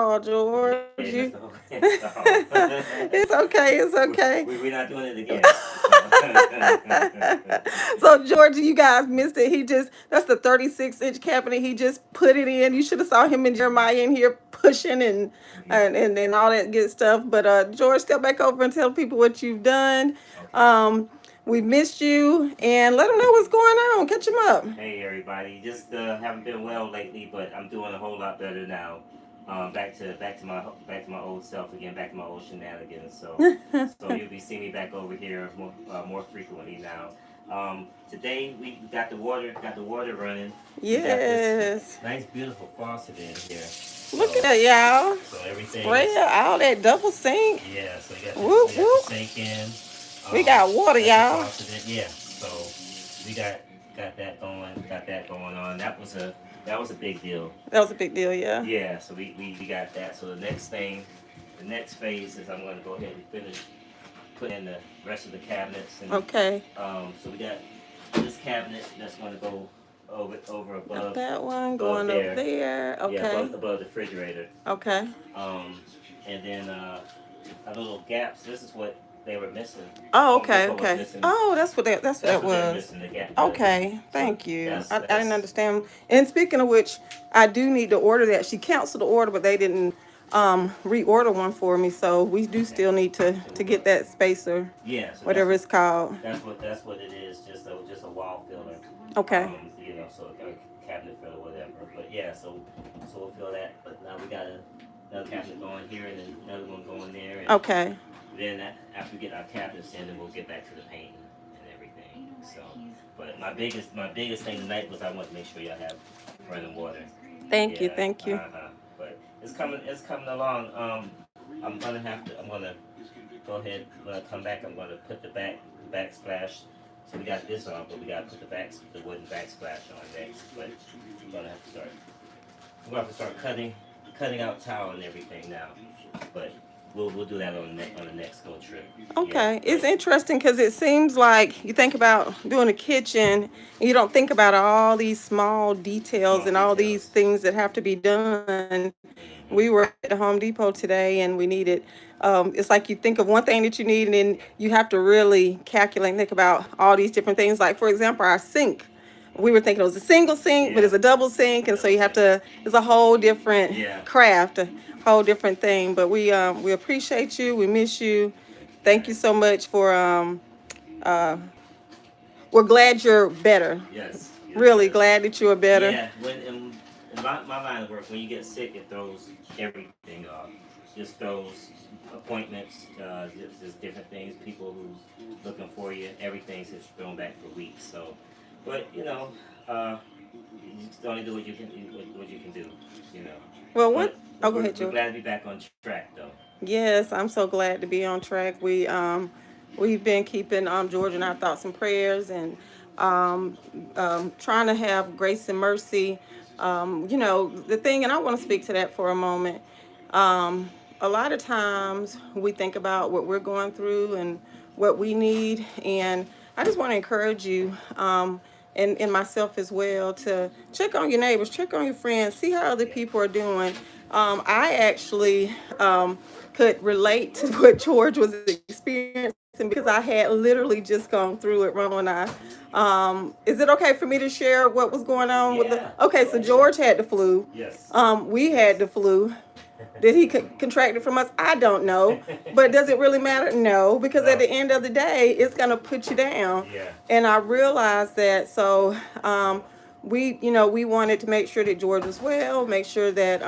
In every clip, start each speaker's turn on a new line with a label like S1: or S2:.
S1: all, George.
S2: Yeah,
S1: You...
S2: that's the whole.
S1: It's okay. It's okay.
S2: We're not doing it again. So.
S1: So George, you guys missed it. That's the 36-inch cabinet. He just put it in. You should have saw him and Jeremiah in here pushing and
S2: Yeah.
S1: and all that good stuff. But George, step back over and tell people what you've done.
S2: Okay.
S1: We missed you, and let them know what's going on. Catch them up.
S2: Hey everybody, just haven't been well lately, but I'm doing a whole lot better now. Back to my old self again, back to my old shenanigans. So you'll be seeing me back over here more frequently now. Today we got the water running. We got this
S1: Yes.
S2: nice beautiful faucet in here.
S1: Look at
S2: So
S1: that, y'all.
S2: so everything
S1: Spray
S2: is,
S1: all that double sink.
S2: yeah. So
S1: Whoop,
S2: we got
S1: whoop.
S2: the sink in.
S1: We got water,
S2: Got the
S1: y'all.
S2: faucet in. Yeah. So we got that going. Got that going on. That was a big deal.
S1: That was a big deal, yeah.
S2: Yeah, so we got that. So the next phase is I'm going to go ahead and finish putting in the rest of the cabinets. And,
S1: Okay.
S2: so we got this cabinet that's going to go over above.
S1: That one
S2: above
S1: going up there.
S2: Yeah,
S1: Okay.
S2: above the refrigerator.
S1: Okay.
S2: And then a little gaps. This is what they were missing.
S1: Oh,
S2: Home
S1: okay,
S2: Depot was
S1: okay.
S2: missing.
S1: Oh, that's what that
S2: That's what they're
S1: was.
S2: missing. The gap.
S1: Okay, thank you.
S2: That's
S1: I didn't understand. And speaking of which, I do need to order that. She canceled the order, but they didn't reorder one for me. So we do still need to get that spacer,
S2: Yeah. So
S1: whatever it's called.
S2: that's what it is. Just a wall filler.
S1: Okay.
S2: So a cabinet filler, whatever. But yeah, so we'll fill that. But now we got another cabinet going here and then another one going there. And
S1: Okay.
S2: then after we get our cabinets in, then we'll get back to the painting and everything. So, but my biggest thing tonight was I want to make sure y'all have running water.
S1: Thank you.
S2: Yeah,
S1: Thank you.
S2: But it's coming along. I'm gonna go ahead when I come back. I'm gonna put the backsplash. So we got this on, but we gotta put the wooden backsplash on next. But we're gonna have to start cutting out tile and everything now. But we'll do that on the next go trip.
S1: Okay,
S2: Yeah,
S1: it's
S2: but
S1: interesting because it seems like you think about doing a kitchen and you don't think about all these small details
S2: small
S1: and all these
S2: details.
S1: things that have to be done.
S2: Hmm.
S1: We were at the Home Depot today and we needed, it's like you think of one thing that you need and then you have to really calculate and think about all these different things. Like, for example, our sink. We were thinking it was a single sink, but
S2: Yeah,
S1: it's a double sink, and so
S2: double
S1: you have
S2: sink.
S1: to, it's a whole different
S2: Yeah.
S1: craft, a whole different thing. But we appreciate you, we miss you. Thank you so much for uh we're glad you're better.
S2: Yes. Yes.
S1: Really
S2: Yes.
S1: glad that you are better.
S2: Yeah. When in my line of work, when you get sick, it throws everything off. Just throws appointments, just different things. People who's looking for you, everything's just thrown back for weeks. So, but you just only do what you can do. You know.
S1: Well,
S2: But
S1: oh, go
S2: we're
S1: ahead,
S2: we're
S1: Joe.
S2: glad to be back on track though.
S1: Yes, I'm so glad to be on track. We've been keeping George in our thoughts and prayers, and trying to have grace and mercy. The thing, and I want to speak to that for a moment. A lot of times we think about what we're going through and what we need, and I just want to encourage you, and myself as well, to check on your neighbors, check on your friends, see how other
S2: Yeah.
S1: people are doing. I actually could relate to what George was experiencing because I had literally just gone through it, Ronald and I. Is it okay for me to share what was going on with the?
S2: Yeah.
S1: Okay,
S2: Go
S1: so
S2: ahead.
S1: George had the flu.
S2: Yes.
S1: We had
S2: Yes.
S1: the flu. Did he contract it from us? I don't know. But does it really matter? No, because at
S2: No.
S1: the end of the day, it's going to put you down.
S2: Yeah.
S1: And I realized that. So we wanted to make sure that George was well, make sure that,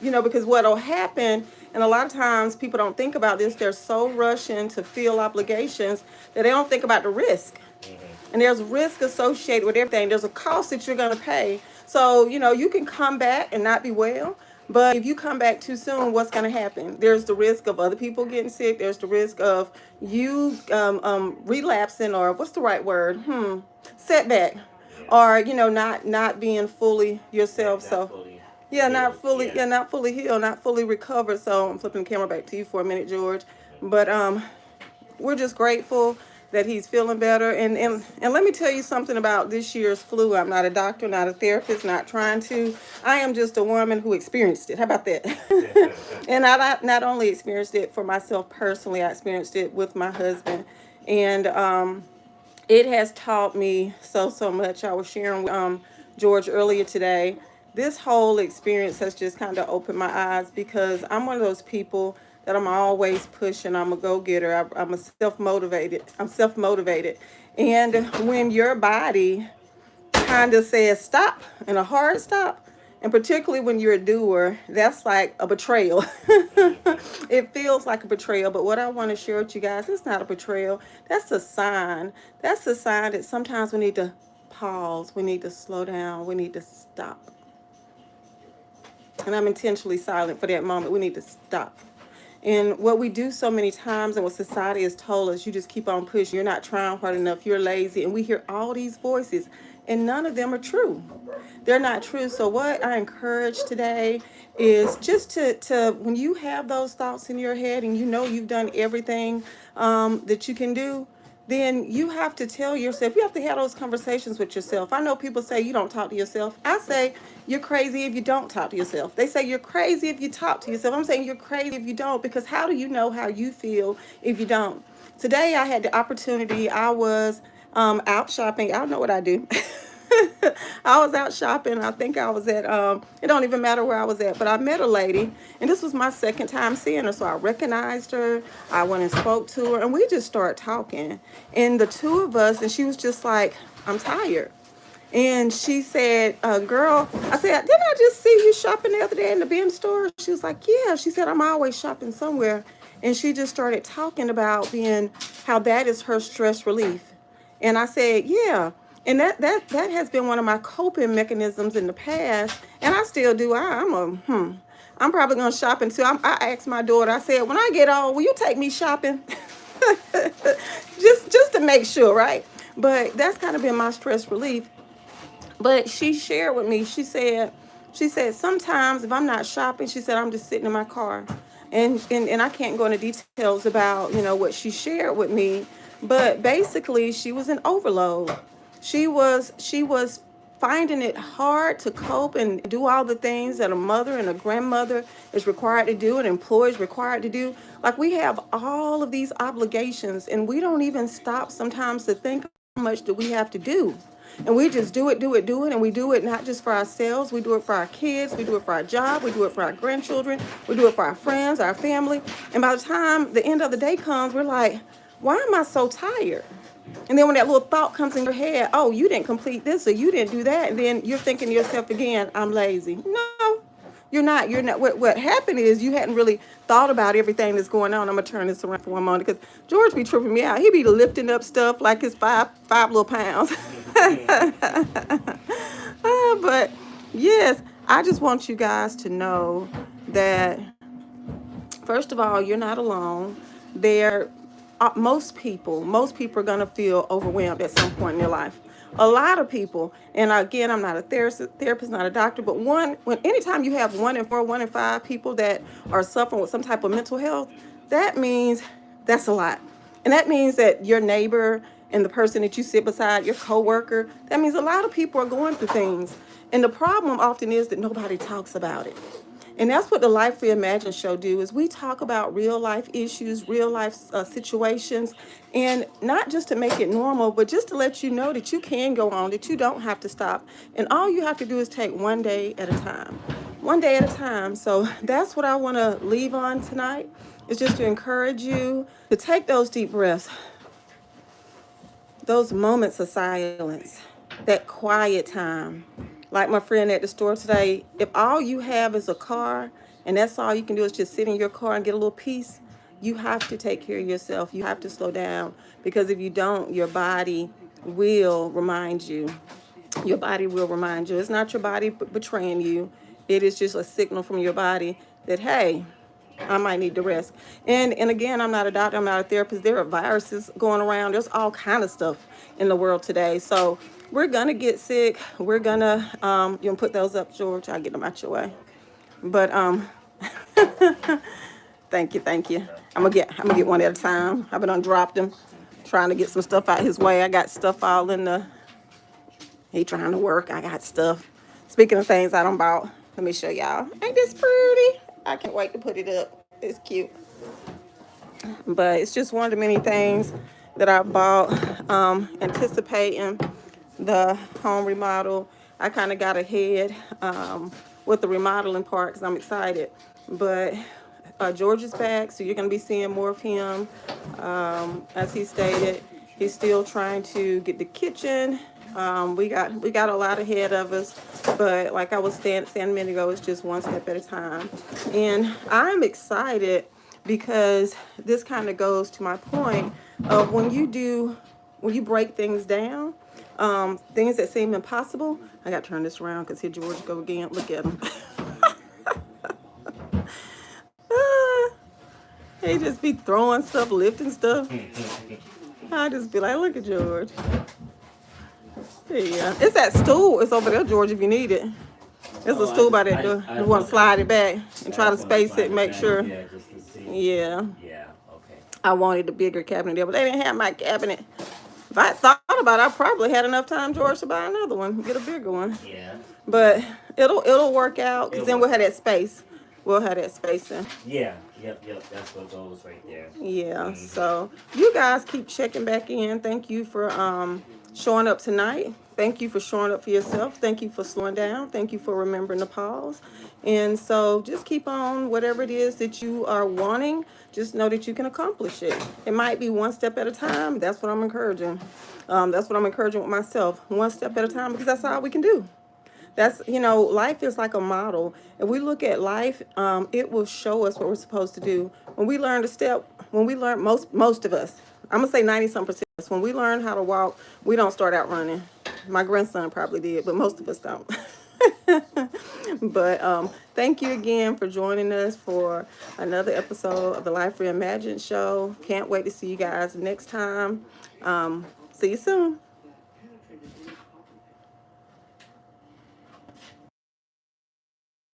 S1: because what'll happen, and a lot of times people don't think about this, they're so rushing to fill obligations that they don't think about the risk.
S2: Hmm.
S1: And there's risk associated with everything. There's a cost that you're going to pay. So, you can come back and not be well. But if you come back too soon, what's going to happen? There's the risk of other people getting sick. There's the risk of you relapsing, or what's the right word? Setback.
S2: Yeah.
S1: Or, not being fully yourself.
S2: Not
S1: So,
S2: fully
S1: yeah,
S2: healed. Yeah.
S1: not fully healed, not fully recovered. So I'm flipping the camera back to you for a minute, George. But we're just grateful. that he's feeling better. And let me tell you something about this year's flu. I'm not a doctor, not a therapist, not trying to. I am just a woman who experienced it. How about that? And I not only experienced it for myself personally, I experienced it with my husband. And it has taught me so much. I was sharing with George earlier today. This whole experience has just kind of opened my eyes because I'm one of those people that I'm always pushing. I'm a go-getter. I'm a self-motivated. I'm self-motivated. And when your body kind of says stop and a hard stop, and particularly when you're a doer, that's like a betrayal. It feels like a betrayal, but what I want to share with you guys, it's not a betrayal. That's a sign. That's a sign that sometimes we need to pause, we need to slow down, we need to stop. And I'm intentionally silent for that moment. We need to stop. And what we do so many times and what society has told us, you just keep on pushing. You're not trying hard enough. You're lazy. And we hear all these voices, and none of them are true. They're not true. So what I encourage today is just to when you have those thoughts in your head and you know you've done everything that you can do, then you have to tell yourself, you have to have those conversations with yourself. I know people say you don't talk to yourself. I say you're crazy if you don't talk to yourself. They say you're crazy if you talk to yourself. I'm saying you're crazy if you don't, because how do you know how you feel if you don't? Today I had the opportunity, I was out shopping. I don't know what I do. I was out shopping. I think I was at, it don't even matter where I was at, but I met a lady, and this was my second time seeing her. So I recognized her. I went and spoke to her, and we just started talking. And the two of us, and she was just like, I'm tired. And she said, girl, I said, didn't I just see you shopping the other day in the bin store? She was like, yeah. She said, I'm always shopping somewhere. And she just started talking about how that is her stress relief. And I said, yeah. And that has been one of my coping mechanisms in the past. And I still do. I'm probably going to shop until I asked my daughter, I said, when I get old, will you take me shopping? just to make sure, right? But that's kind of been my stress relief. But she shared with me, she said, sometimes if I'm not shopping, she said, I'm just sitting in my car. And I can't go into details about, what she shared with me. But basically, she was in overload. She was finding it hard to cope and do all the things that a mother and a grandmother is required to do, and employees required to do. Like, we have all of these obligations, and we don't even stop sometimes to think how much do we have to do. And we just do it, and we do it not just for ourselves, we do it for our kids, we do it for our job, we do it for our grandchildren, we do it for our friends, our family. And by the time the end of the day comes, we're like, why am I so tired? And then when that little thought comes in your head, oh, you didn't complete this or you didn't do that, and then you're thinking to yourself again, I'm lazy. No, you're not. You're not. What happened is you hadn't really thought about everything that's going on. I'm gonna turn this around for one moment because George be tripping me out. He be lifting up stuff like it's five little pounds. But yes, I just want you guys to know that, first of all, you're not alone. There, most people are gonna feel overwhelmed at some point in their life. A lot of people, and again, I'm not a therapist, not a doctor, but anytime you have 1 in 4, 1 in 5 people that are suffering with some type of mental health, that means that's a lot. And that means that your neighbor and the person that you sit beside, your coworker, that means a lot of people are going through things. And the problem often is that nobody talks about it. And that's what the Life Reimagined show do, is we talk about real life issues, real life situations, and not just to make it normal, but just to let you know that you can go on, that you don't have to stop. And all you have to do is take one day at a time. One day at a time. So that's what I want to leave on tonight, is just to encourage you to take those deep breaths, those moments of silence, that quiet time. Like my friend at the store today, if all you have is a car and that's all you can do is just sit in your car and get a little peace, you have to take care of yourself. You have to slow down, because if you don't, your body will remind you. Your body will remind you. It's not your body betraying you. It is just a signal from your body that, hey, I might need to rest. And again, I'm not a doctor, I'm not a therapist. There are viruses going around. There's all kind of stuff in the world today. So we're gonna get sick. We're gonna you can put those up, George. I'll get them out your way. But thank you. I'm gonna get one at a time. I've been dropped them. trying to get some stuff out his way. I got stuff all in the, he trying to work. I got stuff. Speaking of things I don't bought, let me show y'all. Ain't this pretty? I can't wait to put it up. It's cute. But it's just one of the many things that I bought, anticipating the home remodel. I kind of got ahead with the remodeling part because I'm excited. But George is back, so you're going to be seeing more of him. As he stated, he's still trying to get the kitchen. We got a lot ahead of us, but like I was saying a minute ago, it's just one step at a time. And I'm excited because this kind of goes to my point of when you break things down, things that seem impossible. I got to turn this around because here George go again. Look at him. He just be throwing stuff, lifting stuff. I just be like, look at George. Yeah, it's that stool. It's over there, George, if you need it. There's a stool by that door. You want to slide it back and try to space it and make sure.
S2: Yeah, just to see.
S1: Yeah.
S2: Yeah, okay.
S1: I wanted a bigger cabinet there, but they didn't have my cabinet. If I thought about it, I probably had enough time, George, to buy another one, get a bigger one.
S2: Yeah.
S1: But it'll work out because then we'll have that space. We'll have that space in.
S2: Yeah, yep, that's what goes right there.
S1: Yeah, so you guys keep checking back in. Thank you for showing up tonight. Thank you for showing up for yourself. Thank you for slowing down. Thank you for remembering to pause. And so just keep on whatever it is that you are wanting. Just know that you can accomplish it. It might be one step at a time. That's what I'm encouraging. That's what I'm encouraging with myself. One step at a time, because that's all we can do. That's, life is like a model. If we look at life, it will show us what we're supposed to do. When we learn most of us, I'm going to say 90-some%, when we learn how to walk, we don't start out running. My grandson probably did, but most of us don't. But thank you again for joining us for another episode of the Life Reimagined show. Can't wait to see you guys next time. See you soon.